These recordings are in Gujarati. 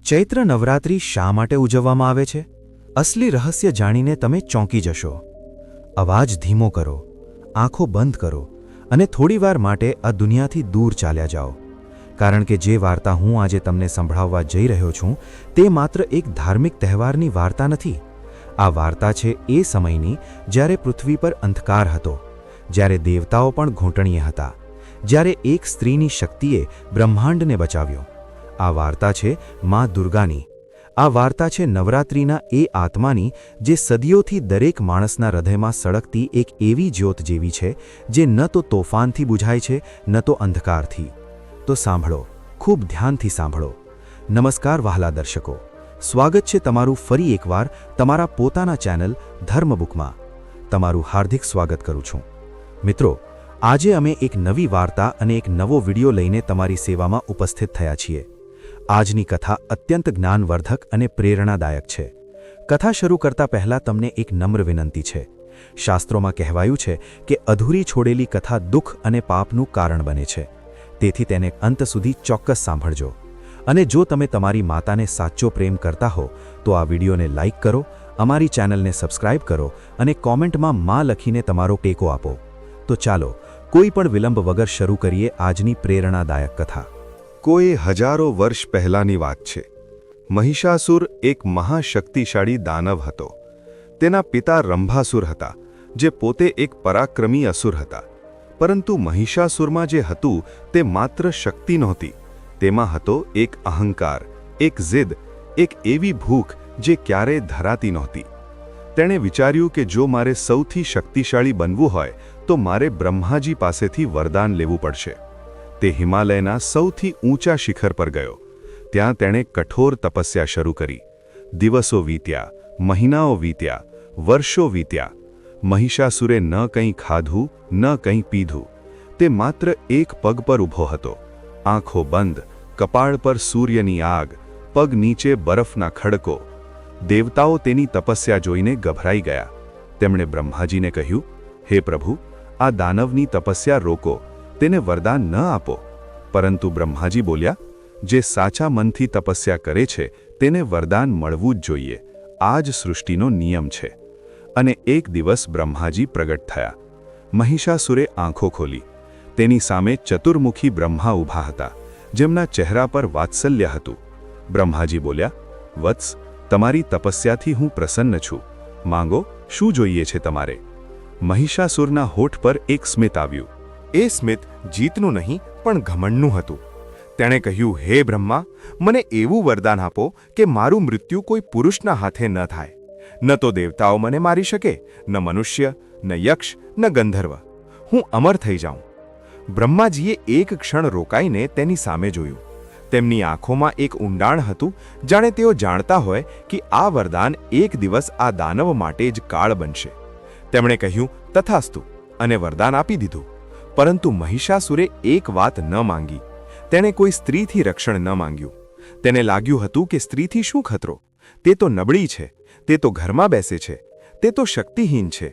ચૈત્ર નવરાત્રિ શા માટે ઉજવવામાં આવે છે? અસલી રહસ્ય જાણીને તમે ચોંકી જશો. અવાજ ધીમો કરો, આંખો બંધ કરો અને થોડીવાર માટે આ દુનિયાથી દૂર ચાલ્યા જાઓ. કારણ કે જે વાર્તા હું આજે તમને સંભળાવવા જઈ રહ્યો છું તે માત્ર એક ધાર્મિક તહેવારની વાર્તા નથી. આ વાર્તા છે એ સમયની જ્યારે પૃથ્વી પર અંધકાર હતો, જ્યારે દેવતાઓ પણ ઘૂંટણીએ હતા, જ્યારે એક સ્ત્રીની શક્તિએ બ્રહ્માંડને બચાવ્યો. આ વાર્તા છે માં દુર્ગાની. આ વાર્તા છે નવરાત્રિના એ આત્માની જે સદીઓથી દરેક માણસના હૃદયમાં સળગતી એક એવી જ્યોત જેવી છે જે ન તો તોફાનથી બુઝાય છે ન તો અંધકારથી. તો સાંભળો, ખૂબ ધ્યાનથી સાંભળો. નમસ્કાર વહાલા દર્શકો, સ્વાગત છે તમારું ફરી એકવાર તમારા પોતાના ચેનલ ધર્મબુકમાં. તમારું હાર્દિક સ્વાગત કરું છું. મિત્રો, આજે અમે એક નવી વાર્તા અને એક નવો વિડિયો લઈને તમારી સેવામાં ઉપસ્થિત થયા છીએ. આજની કથા અત્યંત જ્ઞાનવર્ધક અને પ્રેરણાદાયક છે. કથા શરૂ કરતા પહેલા તમને એક નમ્ર વિનંતી છે. શાસ્ત્રોમાં કહેવાયું છે કે અધૂરી છોડેલી કથા દુઃખ અને પાપનું કારણ બને છે. તેથી તેને અંત સુધી ચોક્કસ સાંભળજો. અને જો તમે તમારી માતાને સાચો પ્રેમ કરતા હો તો આ વિડીયોને લાઇક કરો, અમારી ચેનલને સબસ્ક્રાઇબ કરો અને કોમેન્ટમાં માં લખીને તમારો ટેકો આપો. તો ચાલો, કોઈ પણ વિલંબ વગર શરૂ કરીએ આજની પ્રેરણાદાયક કથા. કોઈ હજારો વર્ષ પહેલાની વાત છે. મહિષાસુર એક મહાશક્તિશાળી દાનવ હતો. તેના પિતા રંભાસુર હતા, જે પોતે એક પરાક્રમી અસુર હતા. પરંતુ મહિષાસુરમાં જે હતું તે માત્ર શક્તિ નહોતી. તેમાં હતો એક અહંકાર, એક જિદ, એક એવી ભૂખ જે ક્યારેય ધરાતી નહોતી. તેણે વિચાર્યું કે જો મારે સૌથી શક્તિશાળી બનવું હોય તો મારે બ્રહ્માજી પાસેથી વરદાન લેવું પડશે. તે હિમાલયના સૌથી ઊંચા શિખર પર ગયો. ત્યાં તેણે કઠોર તપસ્યા શરૂ કરી. દિવસો વીત્યા, મહિનાઓ વીત્યા, વર્ષો વીત્યા. મહિષાસુરે ન કંઈ ખાધું, ન કંઈ પીધું. તે માત્ર એક પગ પર ઊભો હતો, આંખો બંધ, કપાળ પર સૂર્યની આગ, પગ નીચે બરફના ખડકો. દેવતાઓ તેની તપસ્યા જોઈને ગભરાઈ ગયા. તેમણે બ્રહ્માજીને કહ્યું, હે પ્રભુ, આ દાનવની તપસ્યા રોકો, તેને વરદાન ન આપો. પરંતુ બ્રહ્માજી બોલ્યા, જે સાચા મનથી તપસ્યા કરે છે તેને વરદાન મળવું જ જોઈએ. આ જ સૃષ્ટિનો નિયમ છે. અને એક દિવસ બ્રહ્માજી પ્રગટ થયા. મહિષાસુરે આંખો ખોલી. તેની સામે ચતુર્મુખી બ્રહ્મા ઊભા હતા, જેમના ચહેરા પર વાત્સલ્ય હતું. બ્રહ્માજી બોલ્યા, વત્સ, તમારી તપસ્યાથી હું પ્રસન્ન છું. માંગો, શું જોઈએ છે તમારે? મહિષાસુરના હોઠ પર એક સ્મિત આવ્યું. એ સ્મિત જીતનું નહીં પણ ઘમંડનું હતું. તેણે કહ્યું, હે બ્રહ્મા, મને એવું વરદાન આપો કે મારું મૃત્યુ કોઈ પુરુષના હાથે ન થાય. ન તો દેવતાઓ મને મારી શકે, ન મનુષ્ય, ન યક્ષ, ન ગંધર્વ. હું અમર થઈ જાઉં. બ્રહ્માજીએ એક ક્ષણ રોકાઈને તેની સામે જોયું. તેમની આંખોમાં એક ઊંડાણ હતું, જાણે તેઓ જાણતા હોય કે આ વરદાન એક દિવસ આ દાનવ માટે જ કાળ બનશે. તેમણે કહ્યું, તથાસ્તુ, અને વરદાન આપી દીધું. પરંતુ મહિષાસુરે એક વાત ન માંગી. તેણે કોઈ સ્ત્રીથી રક્ષણ ન માંગ્યું. તેને લાગ્યું હતું કે સ્ત્રીથી શું ખતરો? તે તો નબળી છે, તે તો ઘરમાં બેસે છે, તે તો શક્તિહીન છે.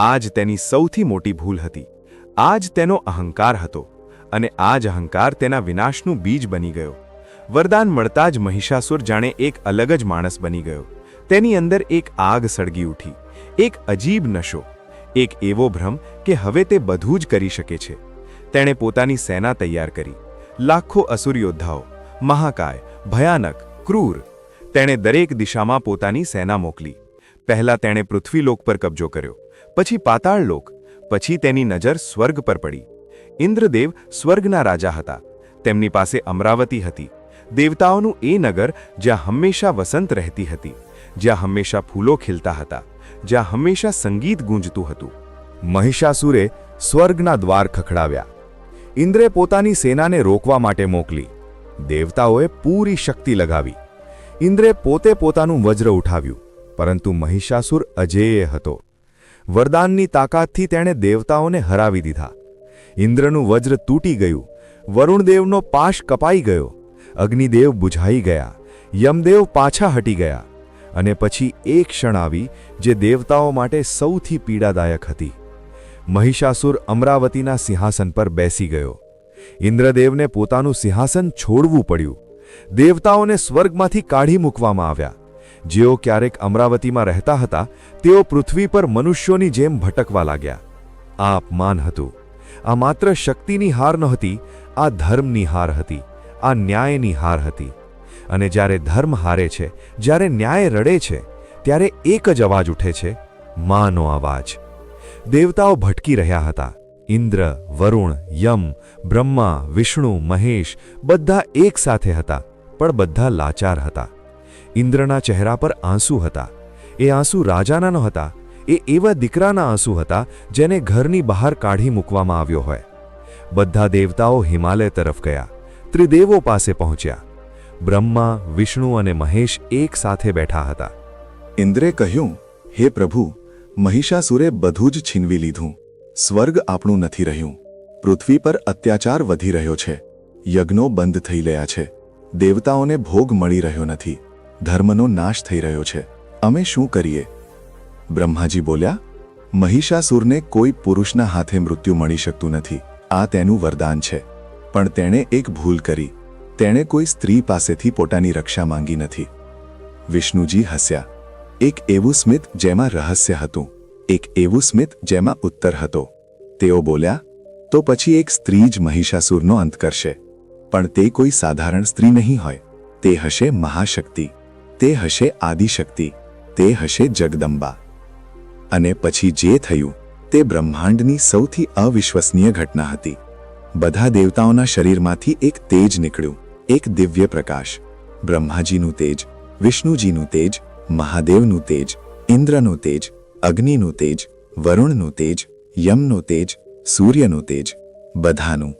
આ જ તેની સૌથી મોટી ભૂલ હતી. આ જ તેનો અહંકાર હતો. અને આ જ અહંકાર તેના વિનાશનું બીજ બની ગયો. વરદાન મળતા જ મહિષાસુર જાણે એક અલગ જ માણસ બની ગયો. તેની અંદર એક આગ સળગી ઉઠી, એક અજીબ નશો, એક એવો ભ્રમ કે હવે તે બધું જ કરી શકે છે. તેણે પોતાની સેના તૈયાર કરી. લાખો અસુર યોદ્ધાઓ, મહાકાય, ભયાનક, ક્રૂર. તેણે દરેક દિશામાં પોતાની સેના મોકલી. પહેલા તેણે પૃથ્વીલોક પર કબજો કર્યો, પછી પાતાળલોક, પછી તેની નજર સ્વર્ગ પર પડી. ઇન્દ્રદેવ સ્વર્ગના રાજા હતા. તેમની પાસે અમરાવતી હતી, દેવતાઓનું એ નગર જ્યાં હંમેશા વસંત રહેતી હતી, જ્યાં હંમેશા ફૂલો ખીલતા હતા, જ્યાં હંમેશા સંગીત ગૂંજતું હતું. મહિષાસુરે સ્વર્ગના દ્વાર ખખડાવ્યા. ઇન્દ્રે પોતાની સેનાને રોકવા માટે મોકલી. દેવતાઓએ પૂરી શક્તિ લગાવી. ઇન્દ્રે પોતે પોતાનું વજ્ર ઉઠાવ્યું, પરંતુ મહિષાસુર અજેય હતો. વરદાનની તાકાતથી તેણે દેવતાઓને હરાવી દીધા. ઇન્દ્રનું વજ્ર તૂટી ગયું, વરુણદેવનો પાશ કપાઈ ગયો, અગ્નિદેવ બુઝાઈ ગયા, યમદેવ પાછા હટી ગયા. અને પછી એક ક્ષણ આવી જે દેવતાઓ માટે સૌથી પીડાદાયક હતી. મહિષાસુર અમરાવતીના સિંહાસન પર બેસી ગયો. ઇન્દ્રદેવને પોતાનું સિંહાસન છોડવું પડ્યું. દેવતાઓને સ્વર્ગમાંથી કાઢી મૂકવામાં આવ્યા. જેઓ ક્યારેક અમરાવતીમાં રહેતા હતા તેઓ પૃથ્વી પર મનુષ્યોની જેમ ભટકવા લાગ્યા. આ અપમાન હતું. આ માત્ર શક્તિની હાર નહોતી, આ ધર્મની હાર હતી, આ ન્યાયની હાર હતી. અને જ્યારે ધર્મ હારે છે, જ્યારે ન્યાય રડે છે, ત્યારે એક જ અવાજ ઉઠે છે, માનો અવાજ. દેવતાઓ ભટકી રહ્યા હતા. ઇન્દ્ર, વરુણ, યમ, બ્રહ્મા, વિષ્ણુ, મહેશ બધા એક સાથે હતા, પણ બધા લાચાર હતા. ઇન્દ્રના ચહેરા પર આંસુ હતા. એ આંસુ રાજાના નહોતા, એ એવા દીકરાના આંસુ હતા જેને ઘરની બહાર કાઢી મૂકવામાં આવ્યો હોય. બધા દેવતાઓ હિમાલય તરફ ગયા, ત્રિદેવો પાસે પહોંચ્યા. બ્રહ્મા, વિષ્ણુ અને મહેશ એક સાથે બેઠા હતા. ઇન્દ્રે કહ્યું, હે પ્રભુ, મહિષાસુરે બધું જ છીનવી લીધું. સ્વર્ગ આપણું નથી રહ્યું. પૃથ્વી પર અત્યાચાર વધી રહ્યો છે. યજ્ઞો બંધ થઈ ગયા છે. દેવતાઓને ભોગ મળી રહ્યો નથી. ધર્મનો નાશ થઈ રહ્યો છે. અમે શું કરીએ? બ્રહ્માજી બોલ્યા, મહિષાસુરને કોઈ પુરુષના હાથે મૃત્યુ મળી શકતું નથી. આ તેનું વરદાન છે. પણ તેણે એક ભૂલ કરી. તેણે કોઈ સ્ત્રી પાસેથી પોતાની રક્ષા માંગી નથી. વિષ્ણુજી હસ્યા. એક એવું સ્મિત જેમાં રહસ્ય હતું, એક એવું સ્મિત જેમાં ઉત્તર હતો. તેઓ બોલ્યા, તો પછી એક સ્ત્રી જ મહિષાસુરનો અંત કરશે. પણ તે કોઈ સાધારણ સ્ત્રી નહીં હોય. તે હશે મહાશક્તિ. તે હશે આદિશક્તિ. તે હશે જગદંબા. અને પછી જે થયું તે બ્રહ્માંડની સૌથી અવિશ્વસનીય ઘટના હતી. બધા દેવતાઓના શરીરમાંથી એક તેજ નીકળ્યું, એક દિવ્ય પ્રકાશ. બ્રહ્માજીનું તેજ, વિષ્ણુજીનું તેજ, મહાદેવનું તેજ, ઇન્દ્રનું તેજ, અગ્નિનું તેજ, વરુણનું તેજ, યમનું તેજ, સૂર્યનું તેજ, બધાનું.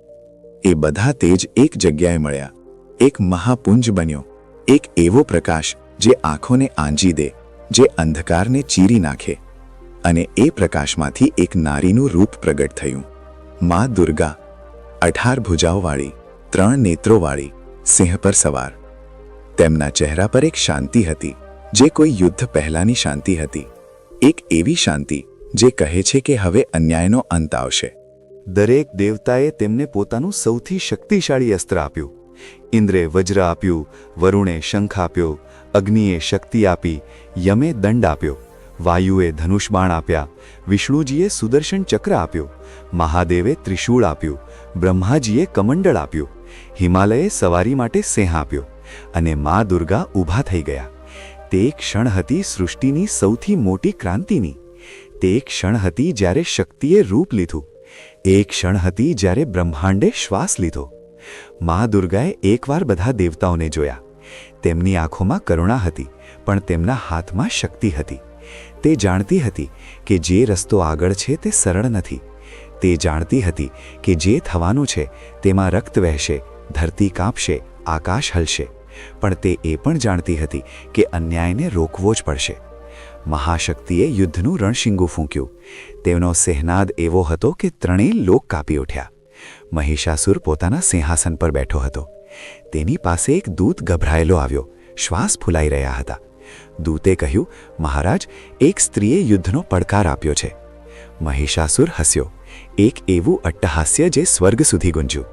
એ બધા તેજ એક જગ્યાએ મળ્યા. એક મહાપુંજ બન્યો. એક એવો પ્રકાશ જે આંખોને આંજી દે, જે અંધકારને ચીરી નાખે. અને એ પ્રકાશમાંથી એક નારીનું રૂપ પ્રગટ થયું. મા દુર્ગા, 18 ભુજાઓવાળી, 3 નેત્રોવાળી, સિંહ પર સવાર. તેમના ચહેરા પર એક શાંતિ હતી, જે કોઈ યુદ્ધ પહેલાંની શાંતિ હતી. એક એવી શાંતિ જે કહે છે કે હવે અન્યાયનો અંત આવશે. દરેક દેવતાએ તેમને પોતાનું સૌથી શક્તિશાળી અસ્ત્ર આપ્યું. ઇન્દ્રે વજ્ર આપ્યું, વરુણે શંખ આપ્યો, અગ્નિએ શક્તિ આપી, યમે દંડ આપ્યો, વાયુએ ધનુષબાણ આપ્યા, વિષ્ણુજીએ સુદર્શન ચક્ર આપ્યું, મહાદેવે ત્રિશૂળ આપ્યું, બ્રહ્માજીએ કમંડળ આપ્યું, હિમાલયે સવારી માટે સિંહ આપ્યો, અને મા દુર્ગા ઊભા થઈ ગયા. તે ક્ષણ હતી સૃષ્ટિની સૌથી મોટી ક્રાંતિની. તે ક્ષણ હતી જ્યારે શક્તિએ રૂપ લીધું. એ ક્ષણ હતી જ્યારે બ્રહ્માંડે શ્વાસ લીધો. મા દુર્ગાએ એકવાર બધા દેવતાઓને જોયા. તેમની આંખોમાં કરુણા હતી, પણ તેમના હાથમાં શક્તિ હતી. તે જાણતી હતી કે જે રસ્તો આગળ છે તે સરળ નથી. તે જાણતી હતી કે જે થવાનું છે તેમાં રક્ત વહેશે, ધરતી કાંપશે, આકાશ હલશે. પણ તે એ પણ જાણતી હતી કે અન્યાયને રોકવો જ પડશે. મહાશક્તિએ યુદ્ધનું રણશીંગું ફૂંક્યું. તેમનો સેહનાદ એવો હતો કે ત્રણેય લોક કાપી ઉઠ્યા. મહિષાસુર પોતાના સિંહાસન પર બેઠો હતો. તેની પાસે એક દૂત ગભરાયેલો આવ્યો. શ્વાસ ફૂલાઈ રહ્યા હતા. દૂતે કહ્યું, મહારાજ, એક સ્ત્રીએ યુદ્ધનો પડકાર આપ્યો છે. મહિષાસુર હસ્યો. એક એવું અટ્ટહાસ્ય જે સ્વર્ગ સુધી ગુંજ્યું.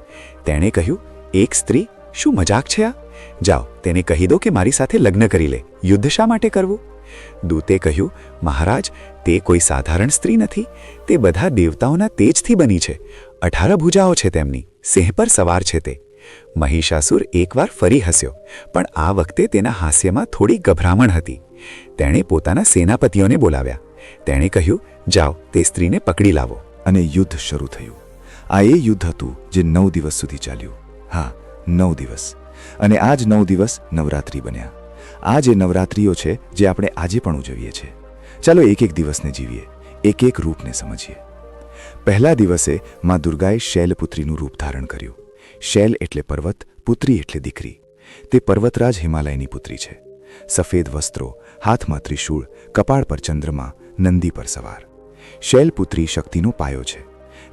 તેણે કહ્યું, એક સ્ત્રી? શું મજાક છે આ? જાઓ, તેને કહી દો કે મારી સાથે લગ્ન કરી લે. યુદ્ધ શા માટે કરવું? દૂતે કહ્યું, મહારાજ, તે કોઈ સાધારણ સ્ત્રી નથી. તે બધા દેવતાઓના તેજથી બની છે. 18 ભુજાઓ છે તેમની. સિંહ પર સવાર છે તે. મહિષાસુર એકવાર ફરી હસ્યો, પણ આ વખતે તેના હાસ્યમાં થોડી ગભરામણ હતી. તેણે પોતાના સેનાપતિઓને બોલાવ્યા. તેણે કહ્યું, જાઓ, તે સ્ત્રીને પકડી લાવો. અને યુદ્ધ શરૂ થયું. આ એ યુદ્ધ હતું જે 9 દિવસ સુધી ચાલ્યું. હા, 9 દિવસ. અને આ જ 9 દિવસ નવરાત્રિ બન્યા. આ જે નવરાત્રિઓ છે જે આપણે આજે પણ ઉજવીએ છીએ. ચાલો એક એક દિવસને જીવીએ, એક એક રૂપને સમજીએ. પહેલા દિવસે મા દુર્ગાએ શૈલપુત્રીનું રૂપ ધારણ કર્યું. શૈલ એટલે પર્વત, પુત્રી એટલે દીકરી. તે પર્વતરાજ હિમાલયની પુત્રી છે. સફેદ વસ્ત્રો, હાથમાં ત્રિશૂળ, કપાળ પર ચંદ્રમા, નંદી પર સવાર. શૈલપુત્રી શક્તિનો પાયો છે.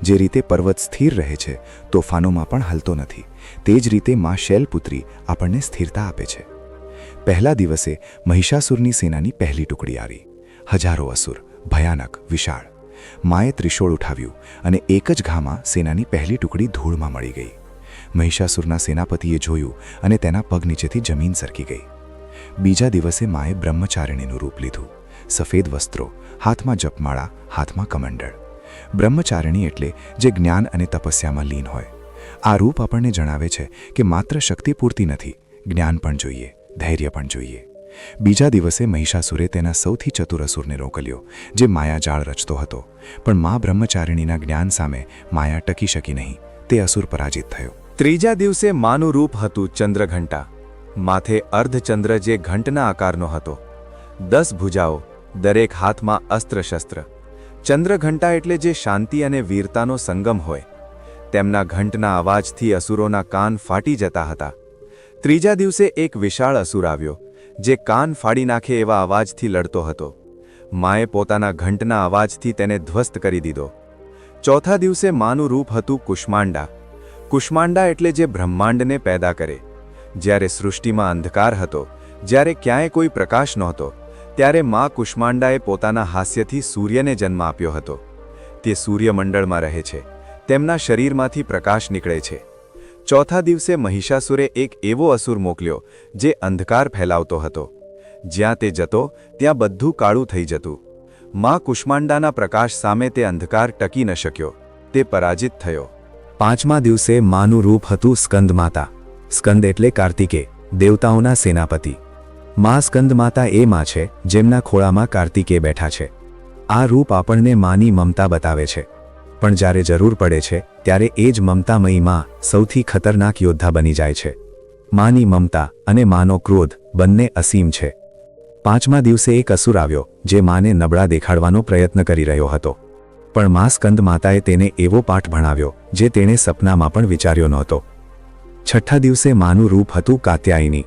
જે રીતે પર્વત સ્થિર રહે છે, તોફાનોમાં પણ હલતો નથી, તે જ રીતે મા શૈલપુત્રી આપણને સ્થિરતા આપે છે. પહેલા દિવસે મહિષાસુરની સેનાની પહેલી ટુકડી આવી. હજારો અસુર, ભયાનક, વિશાળ. માએ ત્રિશૂળ ઉઠાવ્યું અને એક જ ઘામાં સેનાની પહેલી ટુકડી ધૂળમાં મળી ગઈ. મહિષાસુરના સેનાપતિએ જોયું અને તેના પગ નીચેથી જમીન સરકી ગઈ. બીજા દિવસે માએ બ્રહ્મચારિણીનું રૂપ લીધું. સફેદ વસ્ત્રો, હાથમાં જપમાળા, હાથમાં કમંડળ. બ્રહ્મચારિણી એટલે જે જ્ઞાન અને તપસ્યામાં લીન હોય. આ રૂપ આપણને જણાવે છે કે માત્ર શક્તિ પૂરતી નથી, જ્ઞાન પણ જોઈએ, ધૈર્ય પણ જોઈએ. બીજા દિવસે મહિષાસુરે તેના સૌથી ચતુર અસુરને રોકલ્યો, જે માયાજાળ રચતો હતો. પણ મા બ્રહ્મચારિણીના જ્ઞાન સામે માયા ટકી શકી નહીં. તે અસુર પરાજિત થયો. ત્રીજા દિવસે માનું રૂપ હતું ચંદ્રઘંટા. માથે અર્ધચંદ્ર જે ઘંટના આકારનો હતો. 10 ભુજાઓ, દરેક હાથમાં અસ્ત્રશસ્ત્ર. ચંદ્રઘંટા એટલે જે શાંતિ અને વીરતાનો સંગમ હોય. તેમના ઘંટના અવાજથી અસુરોના કાન ફાટી જતા હતા. ત્રીજા દિવસે એક વિશાળ અસુર આવ્યો, જે કાન ફાડી નાખે એવા અવાજથી લડતો હતો. માએ પોતાના ઘંટના અવાજથી તેને ધ્વસ્ત કરી દીધો. ચોથા દિવસે માનું રૂપ હતું કુષ્માંડા. કુષ્માંડા એટલે જે બ્રહ્માંડને પેદા કરે. જ્યારે સૃષ્ટિમાં અંધકાર હતો, જ્યારે ક્યાંય કોઈ પ્રકાશ નહોતો, ત્યારે મા કુષ્માંડાએ પોતાના હાસ્યથી સૂર્યને જન્મ આપ્યો હતો. તે સૂર્યમંડળમાં રહે છે. તેમના શરીરમાંથી પ્રકાશ નીકળે છે. ચોથા દિવસે મહિષાસુરે એક એવો અસુર મોકલ્યો, જે અંધકાર ફેલાવતો હતો. જ્યાં તે જતો ત્યાં બધું કાળું થઈ જતું. મા કુષ્માંડાના પ્રકાશ સામે તે અંધકાર ટકી ન શક્યો. તે પરાજિત થયો. પાંચમા દિવસે માનું રૂપ હતું સ્કંદમાતા. સ્કંદ એટલે કાર્તિકે, દેવતાઓના સેનાપતિ. મા સ્કંદમાતા એ માં છે જેમના ખોળામાં કાર્તિકે બેઠા છે. આ રૂપ આપણને માની મમતા બતાવે છે. પણ જ્યારે જરૂર પડે છે ત્યારે એ જ મમતામયી માં સૌથી ખતરનાક યોદ્ધા બની જાય છે. માની મમતા અને માનો ક્રોધ બંને અસીમ છે. પાંચમા દિવસે એક અસુર આવ્યો, જે માને નબળા દેખાડવાનો પ્રયત્ન કરી રહ્યો હતો. પણ મા સ્કંદ માતાએ તેને એવો પાઠ ભણાવ્યો જે તેણે સપનામાં પણ વિચાર્યો નહોતો. છઠ્ઠા દિવસે માનું રૂપ હતું કાત્યાયની.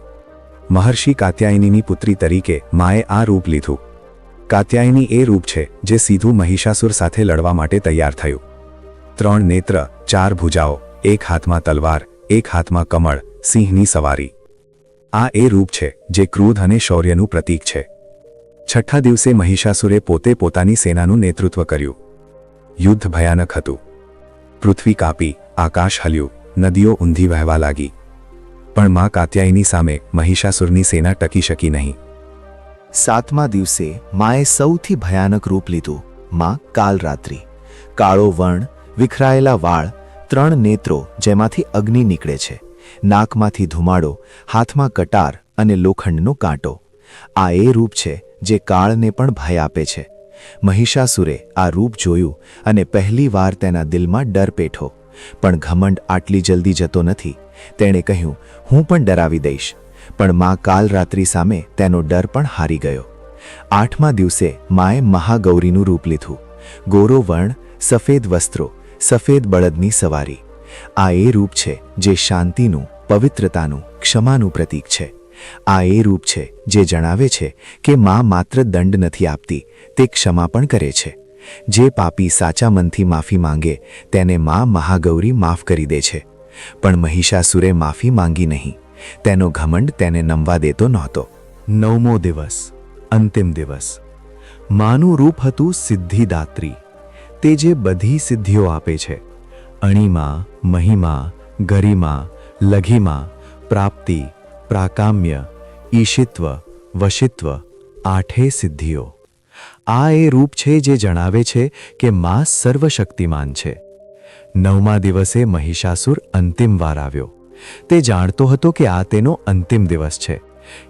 મહર્ષિ કાત્યાયનીની પુત્રી તરીકે માએ આ રૂપ લીધું. કાત્યાયની એ રૂપ છે જે સીધું મહિષાસુર સાથે લડવા માટે તૈયાર થયું. 3 નેત્ર, 4 ભુજાઓ, એક હાથમાં તલવાર, એક હાથમાં કમળ, સિંહની સવારી. આ એ રૂપ છે જે ક્રોધ અને શૌર્યનું પ્રતીક છે. છઠ્ઠા દિવસે મહિષાસુરે પોતે પોતાની સેનાનું નેતૃત્વ કર્યું. યુદ્ધ ભયાનક હતું. પૃથ્વી કાપી, આકાશ હલ્યું, નદીઓ ઊંધી વહેવા લાગી. પણ મા કાત્યાયની સામે મહિષાસુરની સેના ટકી શકી નહીં. સાતમા દિવસે માએ સૌથી ભયાનક રૂપ લીધું. માં કાલરાત્રિ. કાળો વર્ણ, વિખરાયેલા વાળ, 3 નેત્રો જેમાંથી અગ્નિ નીકળે છે, નાકમાંથી ધુમાડો, હાથમાં કટાર અને લોખંડનો કાંટો. આ એ રૂપ છે જે કાળને પણ ભય આપે છે. મહિષાસુરે આ રૂપ જોયું અને પહેલી વાર તેના દિલમાં ડર પેઠો. પણ ઘમંડ આટલી જલ્દી જતો નથી. તેણે કહ્યું, હું પણ ડરાવી દઈશ. પણ મા કાલરાત્રિ સામે તેનો ડર પણ હારી ગયો. આઠમા દિવસે માએ મહાગૌરીનું રૂપ લીધું. ગોરો વર્ણ, સફેદ વસ્ત્રો, સફેદ બળદની સવારી. આ એ રૂપ છે જે શાંતિનું, પવિત્રતાનું, ક્ષમાનું પ્રતીક છે. આ એ રૂપ છે જે જણાવે છે કે મા માત્ર દંડ નથી આપતી, તે ક્ષમા પણ કરે છે. જે પાપી સાચા મનથી માફી માંગે તેને મા મહાગૌરી માફ કરી દે છે. પણ મહિષાસુરે માફી માંગી નહીં. તેનો ઘમંડ તેને નમવા દેતો નહોતો. 9મો દિવસ, અંતિમ દિવસ. માનું રૂપ હતું સિદ્ધિદાત્રી. તે જે બધી સિદ્ધિઓ આપે છે. અણિમા, મહિમા, ગરિમા, લઘિમા, પ્રાપ્તિ, પ્રાકામ્ય, ઈશિત્વ, વશિત્વ, 8 સિદ્ધિઓ. આ એ રૂપ છે જે જણાવે છે કે મા સર્વશક્તિમાન છે. 9મા દિવસે મહિષાસુર અંતિમ વાર આવ્યો. તે જાણતો હતો કે આ તેનો અંતિમ દિવસ છે.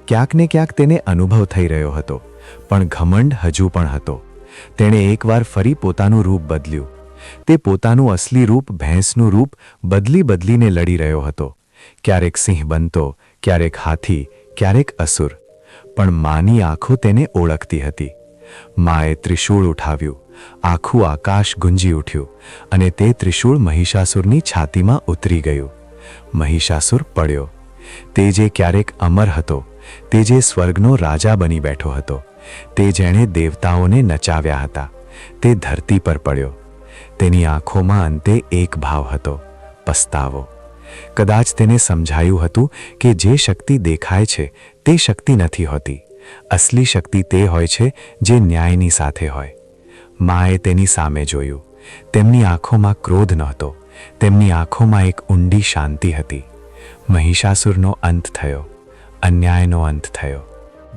ક્યાંક ને ક્યાંક તેને અનુભવ થઈ રહ્યો હતો, પણ ઘમંડ હજુ પણ હતો. તેણે એકવાર ફરી પોતાનું રૂપ બદલ્યું. તે પોતાનું અસલી રૂપ, ભેંસનું રૂપ બદલીને લડી રહ્યો હતો. ક્યારેક સિંહ બનતો, ક્યારેક હાથી, ક્યારેક અસુર. પણ માની આંખો તેને ઓળખતી હતી. માએ ત્રિશૂળ ઉઠાવ્યું. આખું આકાશ ગુંજી ઉઠ્યું અને તે ત્રિશૂળ મહિષાસુરની છાતીમાં ઉતરી ગયું. મહિષાસુર પડ્યો. તે જે ક્યારેક અમર હતો, તે જે સ્વર્ગનો રાજા બની બેઠો હતો, તે જેણે દેવતાઓને નચાવ્યા હતા, તે ધરતી પર પડ્યો. તેની આંખોમાં અંતે એક ભાવ હતો, પસ્તાવો. કદાચ તેને સમજાયું હતું કે જે શક્તિ દેખાય છે તે શક્તિ નથી હોતી. અસલી શક્તિ તે હોય છે જે ન્યાયની સાથે હોય. માએ તેની સામે જોયું. તેમની આંખોમાં ક્રોધ નહોતો, તેમની આંખોમાં એક ઊંડી શાંતિ હતી. મહિષાસુરનો અંત થયો, અન્યાયનો અંત થયો.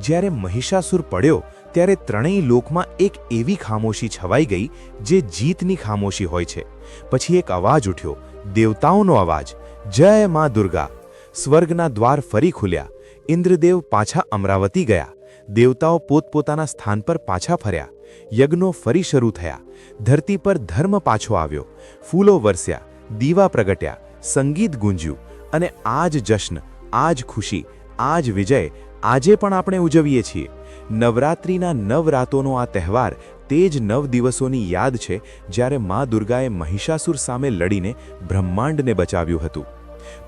જ્યારે મહિષાસુર પડ્યો ત્યારે ત્રણેય લોકમાં એક એવી ખામોશી છવાઈ ગઈ જે જીતની ખામોશી હોય છે. પછી એક અવાજ ઉઠ્યો, દેવતાઓનો અવાજ, જય મા દુર્ગા. સ્વર્ગના દ્વાર ફરી ખુલ્યા. ઇન્દ્રદેવ પાછા અમરાવતી ગયા. દેવતાઓ પોતપોતાના સ્થાન પર પાછા ફર્યા. યજ્ઞો ફરી શરૂ થયા. ધરતી પર ધર્મ પાછો આવ્યો. ફૂલો વરસ્યા, દીવા પ્રગટ્યા, સંગીત ગુંજ્યું. અને આ જ જશ્ન, આ જ ખુશી, આ જ વિજય આજે પણ આપણે ઉજવીએ છીએ. નવરાત્રિના 9 રાતોનો આ તહેવાર તે જ 9 દિવસોની યાદ છે જ્યારે મા દુર્ગાએ મહિષાસુર સામે લડીને બ્રહ્માંડને બચાવ્યું હતું.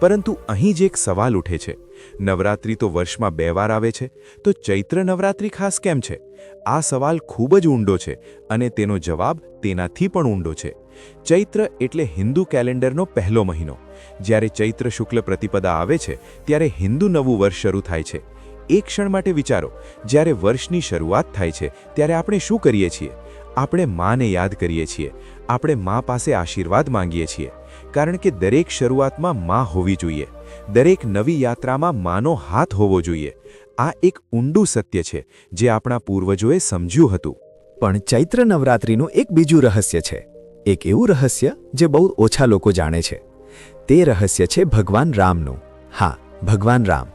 પરંતુ અહીં જ એક સવાલ ઉઠે છે, નવરાત્રિ તો વર્ષમાં 2 વાર આવે છે, તો ચૈત્ર નવરાત્રિ ખાસ કેમ છે? આ સવાલ ખૂબ જ ઊંડો છે અને તેનો જવાબ તેનાથી પણ ઊંડો છે. ચૈત્ર એટલે હિન્દુ કેલેન્ડરનો પહેલો મહિનો. જ્યારે ચૈત્ર શુક્લ પ્રતિપદા આવે છે ત્યારે હિન્દુ નવું વર્ષ શરૂ થાય છે. એક ક્ષણ માટે વિચારો, જ્યારે વર્ષની શરૂઆત થાય છે ત્યારે આપણે શું કરીએ છીએ? આપણે માને યાદ કરીએ છીએ. આપણે મા પાસે આશીર્વાદ માંગીએ છીએ. કારણ કે દરેક શરૂઆતમાં મા હોવી જોઈએ. દરેક નવી યાત્રામાં માનો હાથ હોવો જોઈએ. આ એક ઊંડું સત્ય છે જે આપણા પૂર્વજોએ સમજ્યું હતું. પણ ચૈત્ર નવરાત્રિનું એક બીજું રહસ્ય છે. એક એવું રહસ્ય જે બહુ ઓછા લોકો જાણે છે. તે રહસ્ય છે ભગવાન રામનું. હા, ભગવાન રામ.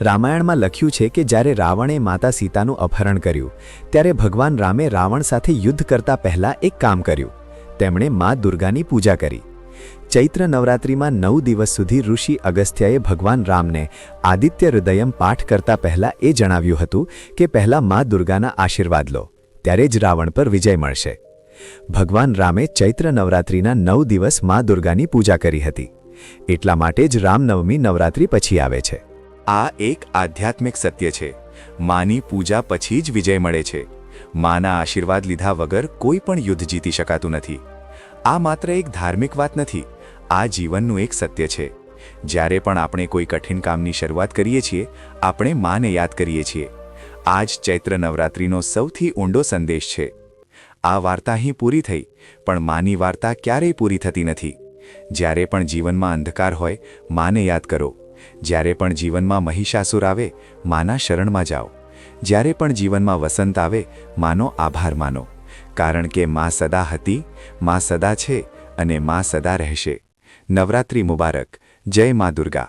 રામાયણમાં લખ્યું છે કે જ્યારે રાવણે માતા સીતાનું અપહરણ કર્યું ત્યારે ભગવાન રામે રાવણ સાથે યુદ્ધ કરતા પહેલા એક કામ કર્યું. તેમણે મા દુર્ગાની પૂજા કરી. ચૈત્ર નવરાત્રિમાં 9 દિવસ સુધી ઋષિ અગસ્ત્યએ ભગવાન રામને આદિત્ય હૃદયમ પાઠ કરતા પહેલા એ જણાવ્યું હતું કે પહેલા મા દુર્ગાના આશીર્વાદ લો, ત્યારે જ રાવણ પર વિજય મળશે. ભગવાન રામે ચૈત્ર નવરાત્રિના 9 દિવસ મા દુર્ગાની પૂજા કરી હતી. એટલા માટે જ રામનવમી નવરાત્રિ પછી આવે છે. આ એક આધ્યાત્મિક સત્ય છે. માની પૂજા પછી જ વિજય મળે છે. માના આશીર્વાદ લીધા વગર કોઈ પણ યુદ્ધ જીતી શકાતું નથી. આ માત્ર એક ધાર્મિક વાત નથી, આ જીવનનું એક સત્ય છે. જ્યારે પણ આપણે કોઈ કઠિન કામની શરૂઆત કરીએ છીએ, આપણે માને યાદ કરીએ છીએ. આ જ ચૈત્ર નવરાત્રિનો સૌથી ઊંડો સંદેશ છે. આ વાર્તા અહીં પૂરી થઈ, પણ માની વાર્તા ક્યારેય પૂરી થતી નથી. જ્યારે પણ જીવનમાં અંધકાર હોય, માને યાદ કરો. જ્યારે પણ જીવનમાં મહિષાસુર આવે, માના શરણમાં જાઓ. જ્યારે પણ જીવનમાં વસંત આવે, માનો આભાર માનો. કારણ કે મા સદા હતી, મા સદા છે અને મા સદા રહેશે. નવરાત્રિ મુબારક. જય મા દુર્ગા.